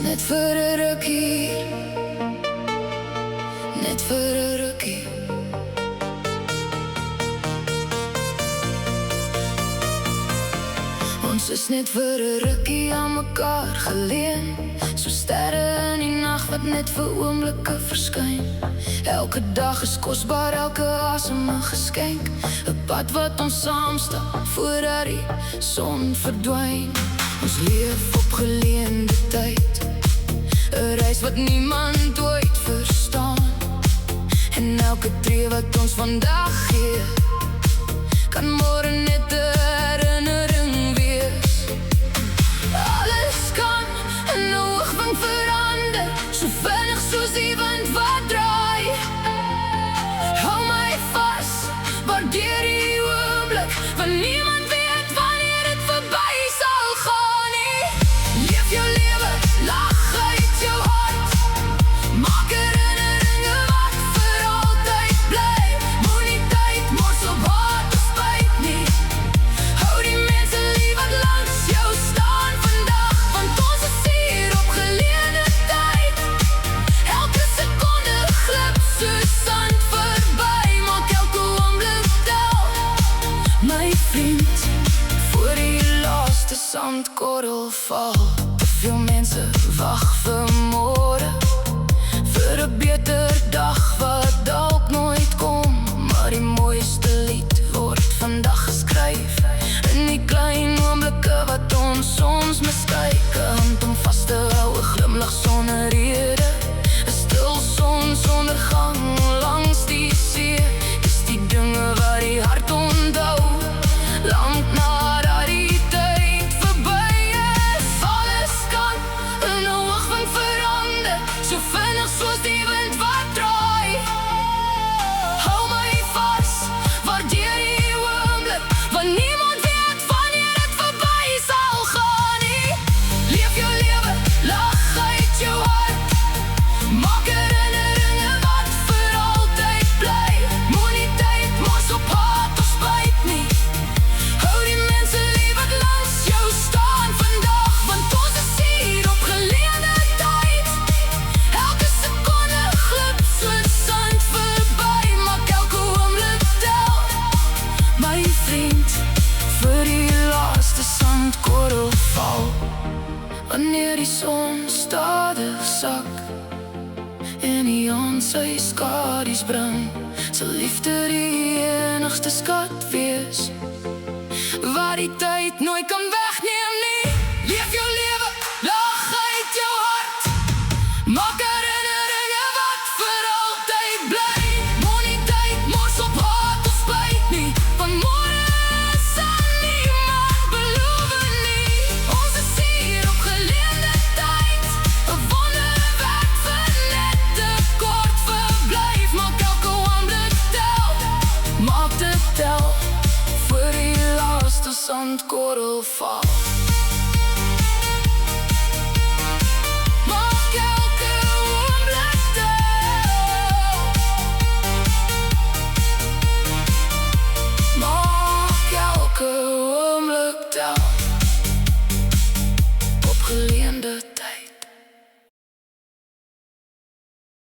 net vir 'n rukkie, net vir 'n rukkie. Ons is net vir 'n rukkie aan mekaar geleen, so sterre in die nag wat net vir oomblikke verskyn. Elke dag is kosbaar, elke asem 'n geskenk, 'n pad wat ons saam stap voordat die son verdwyn. Ons leef op geleende tyd, 'n reis wat niemand ooit verstaan. En elke tree wat ons vandag gee, kan môre net 'n herinnering wees. Alles kan in 'n oogwink verander, so vinnig soos die wind wat draai. Hou my vas, waardeer die oomblik, want niemand weet wanneer dit verby sal gaan nie. Leef jou lewe, lag uit jou hart, maak herinneringe wat vir altyd bly. Moenie tyd mors op haat of spyt nie. Hou die mense lief wat langs jou staan vandag, want ons is hier op geleende tyd. Elke sekonde glip soos sand verby, maak elke oomblik tel. My vriend, voor die laaste sandkorrel val. Te veel mense wag vir môre, vir 'n beter dag wat dalk nooit kom. Maar die mooiste lied word vandag geskryf, in die klein oomblikke wat ons soms miskyk. 'n hand om vas te hou, 'n glimlag sonder rede, 'n stil sonsondergang langs die see. Dis die dinge wat die hart onthou, lank nadat die tyd verby is. Alles kan in 'n oogwink verander, so vinnig soos die wind wat draai. Hou my vas, waardeer die oomblik, want niemand weet wanneer dit verby sal gaan nie. Leef jou lewe, lag uit jou hart, maak herinneringe wat vir altyd bly. Moenie tyd mors op haat of spyt nie. Hou die mense lief wat langs jou staan vandag, want ons is hier op geleende tyd. Elke sekonde glip soos sand verby, maak elke oomblik tel. My vriend, vir die laaste sandkorrel val, wanneer die son stadig sak en die aand sy skadu's bring, sal liefde die enigste skat wees wat die tyd nooit kan wegneem nie. Leef jou lewe, lag uit jou hart, maak herinneringe wat vir altyd bly. Moenie tyd mors op haat of spyt nie, want môre sal niemand beloof nie. Ons is hier op geleende tyd, 'n wonderwerk vir net 'n kort verblyf. Maak elke oomblik tel, maak dit tel, voor die laaste sandkorrel val.